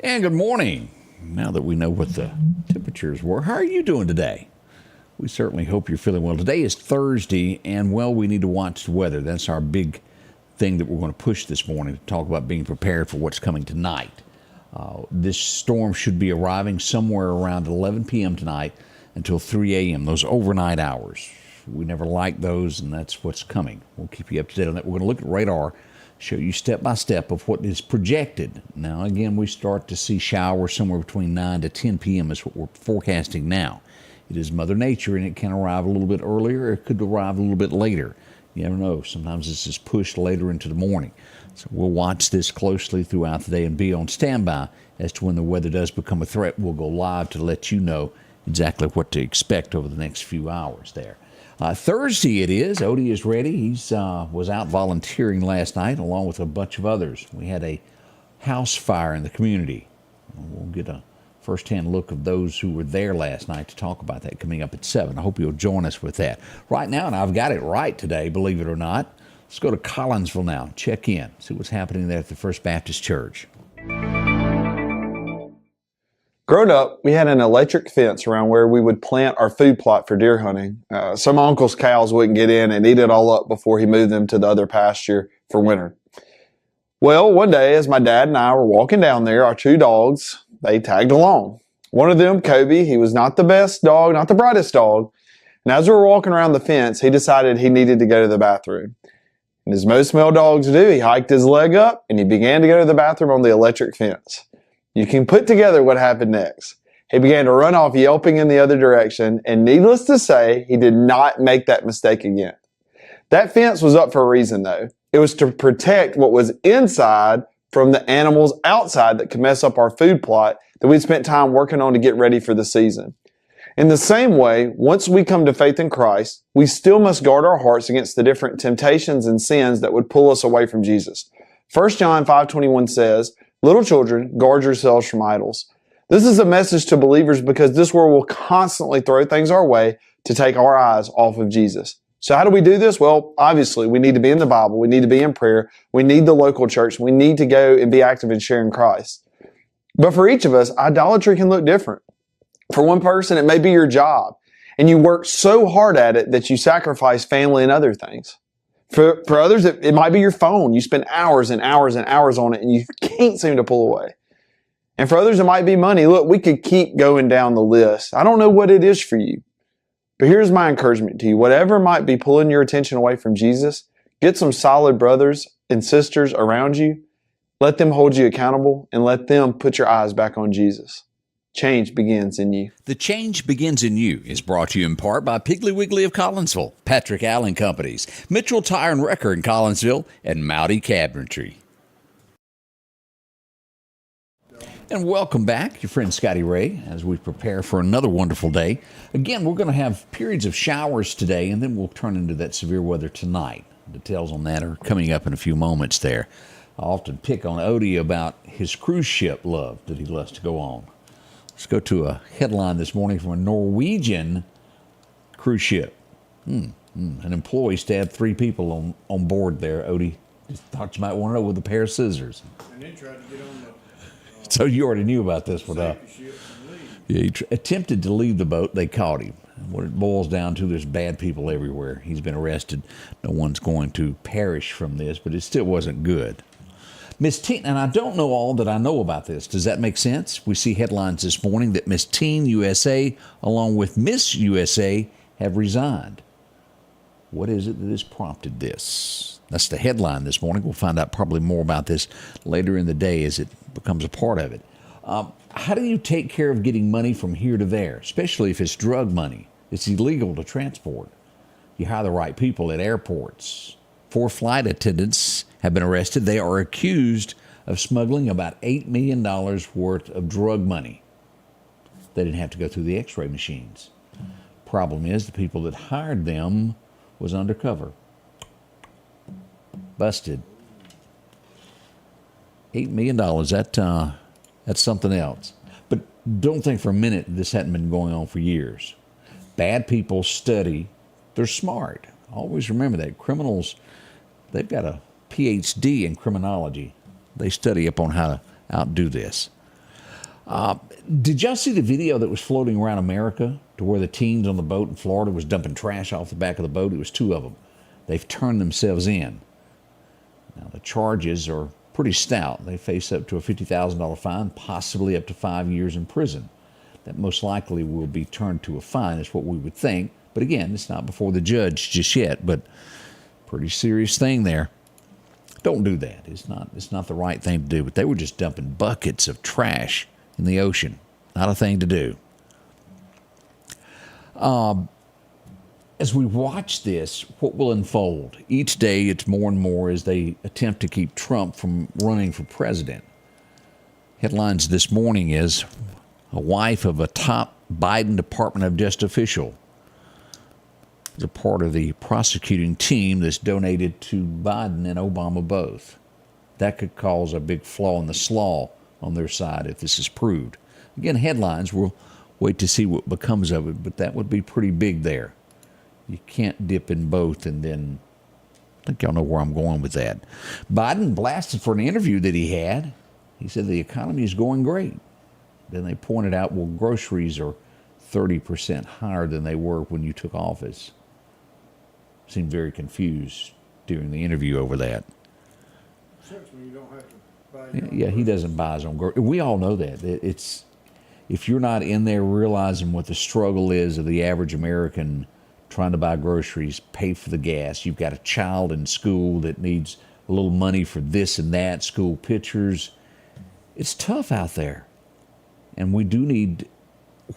And good morning. Now that we know what the temperatures were, how are you doing today? We certainly hope you're feeling well. Today is Thursday, and well, we need to watch the weather. That's our big thing that we're going to push this morning to talk about being prepared for what's coming tonight. This storm should be arriving somewhere around 11 p.m. tonight until 3 a.m., those overnight hours. We never like those, and that's what's coming. We'll keep you up to date on that. We're going to look at radar, show you step by step of what is projected. Now, again, we start to see showers somewhere between 9 to 10 p.m. is what we're forecasting now. It is Mother Nature, and it can arrive a little bit earlier, or it could arrive a little bit later. You never know. Sometimes this is pushed later into the morning. So we'll watch this closely throughout the day and be on standby as to when the weather does become a threat. We'll go live to let you know exactly what to expect over the next few hours there. Thursday it is. Odie is ready. He was out volunteering last night along with a bunch of others. We had a house fire in the community. We'll get a first-hand look of those who were there last night to talk about that coming up at 7. I hope you'll join us with that. Right now, and I've got it right today, believe it or not, let's go to Collinsville now, check in, see what's happening there at the First Baptist Church. Growing up, we had an electric fence around where we would plant our food plot for deer hunting. Some uncle's cows wouldn't get in and eat it all up before he moved them to the other pasture for winter. Well, one day as my dad and I were walking down there, our two dogs, they tagged along. One of them, Kobe, he was not the best dog, not the brightest dog. And as we were walking around the fence, he decided he needed to go to the bathroom. And as most male dogs do, he hiked his leg up and he began to go to the bathroom on the electric fence. You can put together what happened next. He began to run off yelping in the other direction, and needless to say, he did not make that mistake again. That fence was up for a reason, though. It was to protect what was inside from the animals outside that could mess up our food plot that we'd spent time working on to get ready for the season. In the same way, once we come to faith in Christ, we still must guard our hearts against the different temptations and sins that would pull us away from Jesus. 1 John 5:21 says, "Little children, guard yourselves from idols." This is a message to believers because this world will constantly throw things our way to take our eyes off of Jesus. So how do we do this? Well, obviously, we need to be in the Bible. We need to be in prayer. We need the local church. We need to go and be active in sharing Christ. But for each of us, idolatry can look different. For one person, it may be your job, and you work so hard at it that you sacrifice family and other things. For others, it might be your phone. You spend hours and hours and hours on it, and you can't seem to pull away. And for others, it might be money. Look, we could keep going down the list. I don't know what it is for you. But here's my encouragement to you. Whatever might be pulling your attention away from Jesus, get some solid brothers and sisters around you. Let them hold you accountable and let them put your eyes back on Jesus. Change begins in you. The Change Begins in You is brought to you in part by Piggly Wiggly of Collinsville, Patrick Allen Companies, Mitchell Tire and Wrecker in Collinsville, and Mowdy Cabinetry. And welcome back, your friend Scotty Ray, as we prepare for another wonderful day. Again, we're going to have periods of showers today, and then we'll turn into that severe weather tonight. Details on that are coming up in a few moments there. I often pick on Odie about his cruise ship love that he loves to go on. Let's go to a headline this morning from a Norwegian cruise ship. An employee stabbed 3 people on board there, Odie. Just thought you might want to know with a pair of scissors. And then tried to get on the So you already knew about this one, huh? ship and leave. Yeah, he attempted to leave the boat. They caught him. What it boils down to, there's bad people everywhere. He's been arrested. No one's going to perish from this, but it still wasn't good. Miss Teen, and I don't know all that I know about this. Does that make sense? We see headlines this morning that Miss Teen USA, along with Miss USA, have resigned. What is it that has prompted this? That's the headline this morning. We'll find out probably more about this later in the day as it becomes a part of it. How do you take care of getting money from here to there, especially if it's drug money? It's illegal to transport. You hire the right people at airports. 4 flight attendants have been arrested. They are accused of smuggling about $8 million worth of drug money. They didn't have to go through the x-ray machines. Problem is, the people that hired them was undercover. Busted. $8 million, that's something else. But don't think for a minute this hadn't been going on for years. Bad people study. They're smart. Always remember that. Criminals, they've got a PhD in criminology. They study up on how to outdo this. Did y'all see the video that was floating around America to where the teens on the boat in Florida was dumping trash off the back of the boat? It was two of them. They've turned themselves in. Now, the charges are pretty stout. They face up to a $50,000 fine, possibly up to 5 years in prison. That most likely will be turned to a fine, is what we would think. But again, it's not before the judge just yet, but pretty serious thing there. Don't do that. It's not the right thing to do. But they were just dumping buckets of trash in the ocean. Not a thing to do. As we watch this, what will unfold? Each day it's more and more as they attempt to keep Trump from running for president. Headlines this morning is a wife of a top Biden Department of Justice official is a part of the prosecuting team that's donated to Biden and Obama both. That could cause a big flaw in the slaw on their side if this is proved. Again, headlines, we'll wait to see what becomes of it, but that would be pretty big there. You can't dip in both, and then I think y'all know where I'm going with that. Biden blasted for an interview that he had. He said the economy is going great. Then they pointed out, well, groceries are 30% higher than they were when you took office. Seemed very confused during the interview over that. Except when you don't have to buy your own Yeah, he doesn't buy his own groceries. We all know that. It's if you're not in there realizing what the struggle is of the average American trying to buy groceries, pay for the gas. You've got a child in school that needs a little money for this and that, school pictures. It's tough out there. And we do need,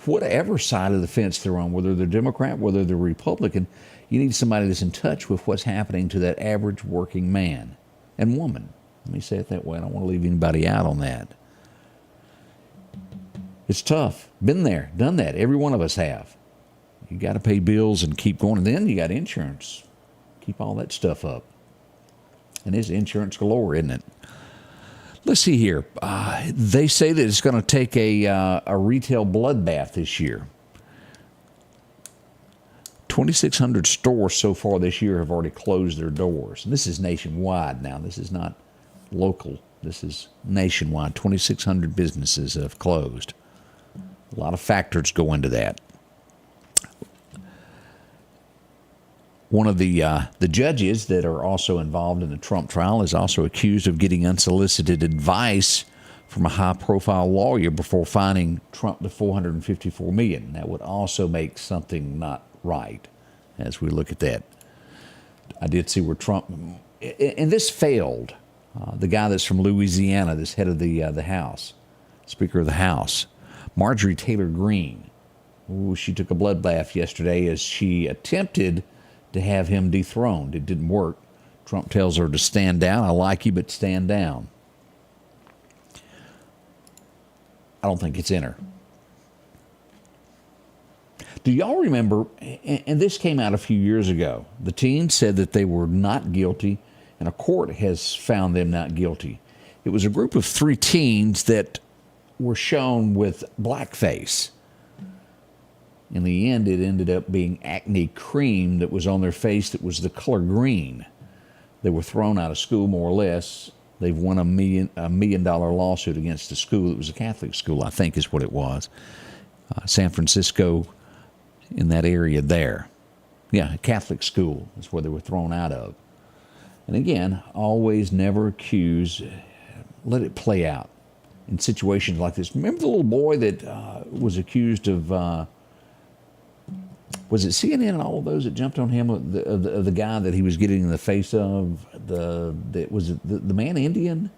whatever side of the fence they're on, whether they're Democrat, whether they're Republican, you need somebody that's in touch with what's happening to that average working man and woman. Let me say it that way. I don't want to leave anybody out on that. It's tough. Been there, done that. Every one of us have. You got to pay bills and keep going. And then you got insurance. Keep all that stuff up. And it's insurance galore, isn't it? Let's see here. They say that it's going to take a retail bloodbath this year. 2,600 stores so far this year have already closed their doors. And this is nationwide now. This is not local. This is nationwide. 2,600 businesses have closed. A lot of factors go into that. One of the judges that are also involved in the Trump trial is also accused of getting unsolicited advice from a high-profile lawyer before fining Trump the $454 million. That would also make something not right as we look at that. I did see where Trump, and this failed. The guy that's from Louisiana, this head of the House, Speaker of the House, Marjorie Taylor Greene. Ooh, she took a bloodbath yesterday as she attempted to have him dethroned. It didn't work. Trump tells her to stand down. I like you, but stand down. I don't think it's in her. Do y'all remember, and this came out a few years ago, the teens said that they were not guilty, and a court has found them not guilty. It was a group of 3 teens that were shown with blackface. In the end, it ended up being acne cream that was on their face that was the color green. They were thrown out of school, more or less. They've won a $1 million lawsuit against the school. It was a Catholic school, I think is what it was. San Francisco, in that area there. Yeah, a Catholic school is where they were thrown out of. And again, always never accuse. Let it play out in situations like this. Remember the little boy that was accused of... was it CNN and all of those that jumped on him, of the guy that he was getting in the face of? Was it the man Indian?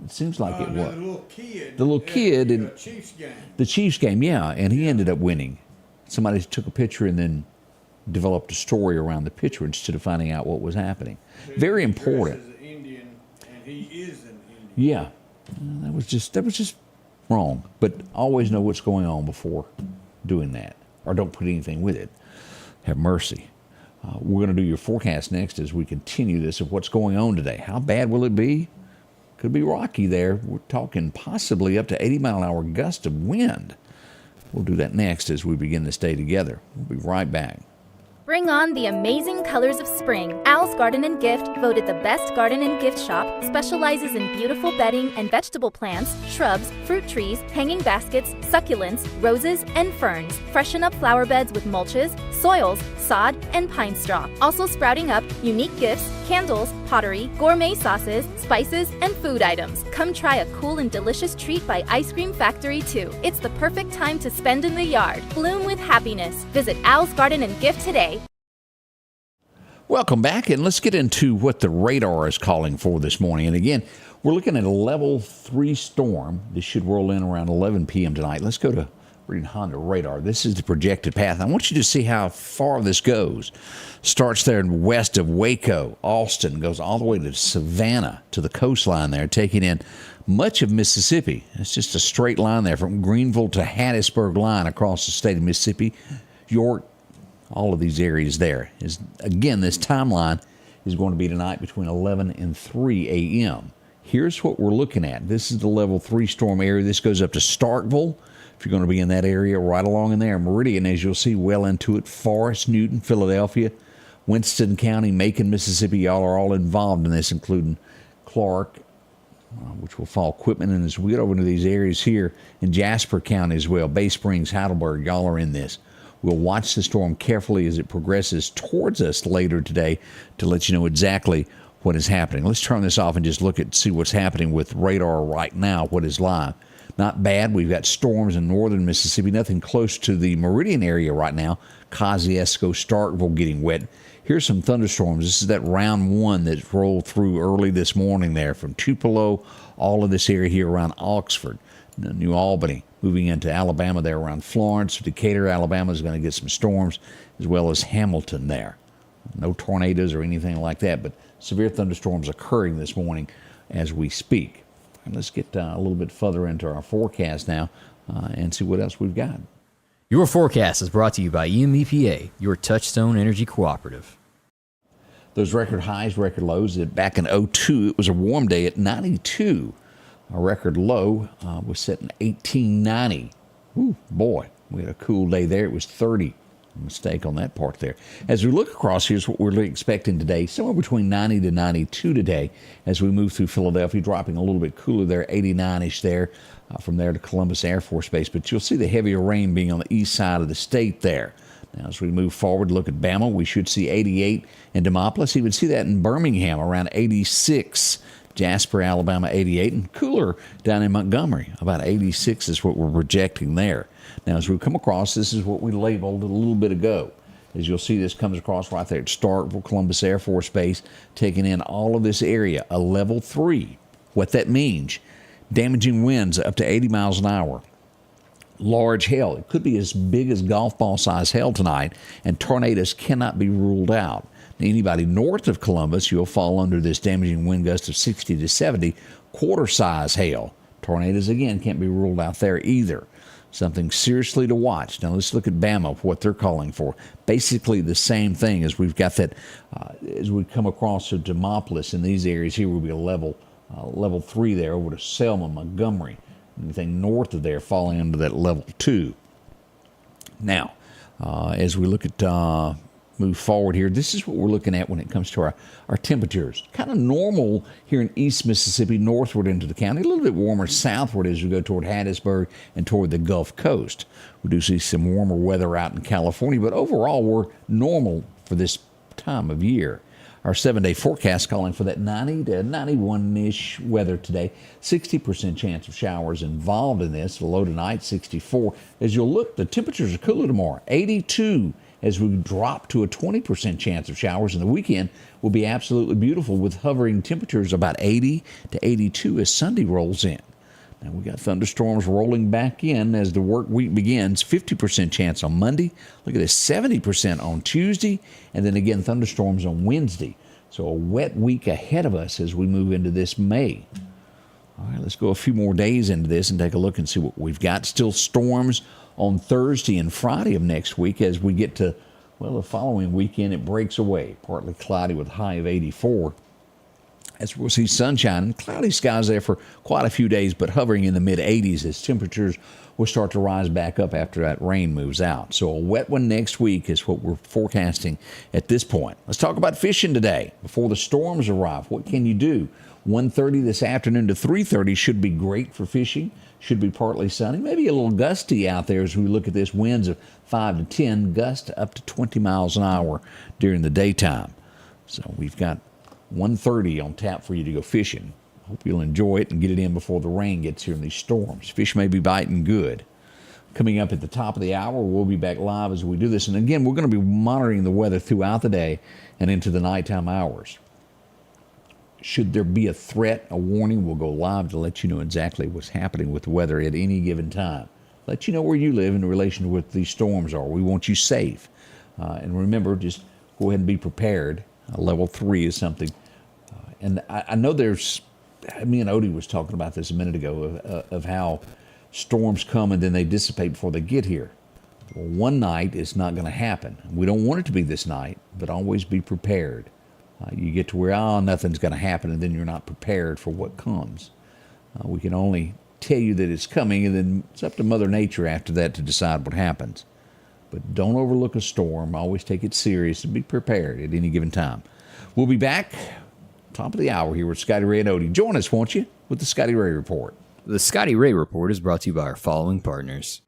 It seems like it was. The little kid. The little kid in Chiefs game. the Chiefs game, yeah, and he ended up winning. Somebody took a picture and then developed a story around the picture instead of finding out what was happening. Very important. He dresses an Indian, and he is an Indian. Yeah, that was just wrong. But always know what's going on before doing that, or don't put anything with it. Have mercy. We're going to do your forecast next as we continue this of what's going on today. How bad will it be? Could be rocky there. We're talking possibly up to 80-mile-an-hour gust of wind. We'll do that next as we begin this day together. We'll be right back. Bring on the amazing colors of spring. Al's Garden and Gift, voted the best garden and gift shop, specializes in beautiful bedding and vegetable plants, shrubs, fruit trees, hanging baskets, succulents, roses, and ferns. Freshen up flower beds with mulches, soils, sod, and pine straw. Also sprouting up unique gifts, candles, pottery, gourmet sauces, spices, and food items. Come try a cool and delicious treat by Ice Cream Factory 2. It's the perfect time to spend in the yard. Bloom with happiness. Visit Al's Garden and Gift today. Welcome back, and let's get into what the radar is calling for this morning. And again, we're looking at a level 3 storm. This should roll in around 11 p.m. tonight. Let's go to reading Honda radar. This is the projected path. I want you to see how far this goes. Starts there west of Waco, Austin, goes all the way to Savannah, to the coastline there, taking in much of Mississippi. It's just a straight line there from Greenville to Hattiesburg line across the state of Mississippi, York, all of these areas there. Again, this timeline is going to be tonight between 11 and 3 a.m. Here's what we're looking at. This is the level 3 storm area. This goes up to Starkville, if you're going to be in that area, right along in there. Meridian, as you'll see, well into it. Forest, Newton, Philadelphia, Winston County, Macon, Mississippi. Y'all are all involved in this, including Clark, which will fall equipment. And as we get over into these areas here in Jasper County as well, Bay Springs, Heidelberg, y'all are in this. We'll watch the storm carefully as it progresses towards us later today to let you know exactly what is happening. Let's turn this off and just see what's happening with radar right now, what is live. Not bad. We've got storms in northern Mississippi, nothing close to the Meridian area right now. Kosciuszko, Starkville getting wet. Here's some thunderstorms. This is that round one that rolled through early this morning there from Tupelo, all of this area here around Oxford, New Albany, moving into Alabama there around Florence. Decatur, Alabama is going to get some storms, as well as Hamilton there. No tornadoes or anything like that, but severe thunderstorms occurring this morning as we speak. And let's get a little bit further into our forecast now and see what else we've got. Your forecast is brought to you by EMEPA, your Touchstone Energy Cooperative. Those record highs, record lows. Back in 2002, it was a warm day at 92. Our record low was set in 1890. Ooh, boy, we had a cool day there. It was 30. Mistake on that part there. As we look across, here's what we're expecting today. Somewhere between 90 to 92 today as we move through Philadelphia, dropping a little bit cooler there, 89-ish there, from there to Columbus Air Force Base. But you'll see the heavier rain being on the east side of the state there. Now, as we move forward, look at Bama. We should see 88 in Demopolis. You would see that in Birmingham, around 86. Jasper, Alabama, 88, and cooler down in Montgomery. About 86 is what we're projecting there. Now, as we come across, this is what we labeled a little bit ago. As you'll see, this comes across right there at Starkville, Columbus Air Force Base, taking in all of this area, a level 3. What that means, damaging winds up to 80 miles an hour. Large hail. It could be as big as golf ball size hail tonight, and tornadoes cannot be ruled out. Anybody north of Columbus, you'll fall under this damaging wind gust of 60 to 70, quarter-size hail. Tornadoes, again, can't be ruled out there either. Something seriously to watch. Now, let's look at Bama, what they're calling for. Basically the same thing as we've got that, as we come across to Demopolis in these areas here, will be a level 3 there over to Selma, Montgomery. Anything north of there falling under that level 2. Now, as we look at move forward here, this is what we're looking at when it comes to our temperatures. Kind of normal here in East Mississippi, northward into the county. A little bit warmer southward as we go toward Hattiesburg and toward the Gulf Coast. We do see some warmer weather out in California, but overall we're normal for this time of year. Our 7-day forecast calling for that 90 to 91-ish weather today. 60% chance of showers involved in this. The low tonight, 64. As you'll look, the temperatures are cooler tomorrow. 82 as we drop to a 20% chance of showers. And the weekend will be absolutely beautiful with hovering temperatures about 80 to 82 as Sunday rolls in. Now, we got thunderstorms rolling back in as the work week begins. 50% chance on Monday. Look at this, 70% on Tuesday. And then again, thunderstorms on Wednesday. So a wet week ahead of us as we move into this May. All right, let's go a few more days into this and take a look and see what we've got. Still storms on Thursday and Friday of next week. As we get to, well, the following weekend, it breaks away. Partly cloudy with a high of 84. as we'll see sunshine and cloudy skies there for quite a few days, but hovering in the mid-80s as temperatures will start to rise back up after that rain moves out. So a wet one next week is what we're forecasting at this point. Let's talk about fishing today before the storms arrive. What can you do? 1:30 this afternoon to 3:30 should be great for fishing. Should be partly sunny, maybe a little gusty out there as we look at this. Winds of 5 to 10, gusts up to 20 miles an hour during the daytime. So we've got 1:30 on tap for you to go fishing. Hope you'll enjoy it and get it in before the rain gets here in these storms. Fish may be biting good. Coming up at the top of the hour, we'll be back live as we do this. And again, we're going to be monitoring the weather throughout the day and into the nighttime hours. Should there be a threat, a warning, we'll go live to let you know exactly what's happening with the weather at any given time. Let you know where you live in relation to what these storms are. We want you safe. And remember, just go ahead and be prepared. Level 3 is something. And I know me and Odie was talking about this a minute ago of how storms come and then they dissipate before they get here. Well, one night is not going to happen. We don't want it to be this night, but always be prepared. You get to where, nothing's going to happen, and then you're not prepared for what comes. We can only tell you that it's coming, and then it's up to Mother Nature after that to decide what happens. But don't overlook a storm. Always take it serious and be prepared at any given time. We'll be back, top of the hour here with Scotty Ray and Odie. Join us, won't you, with the Scotty Ray Report. The Scotty Ray Report is brought to you by our following partners.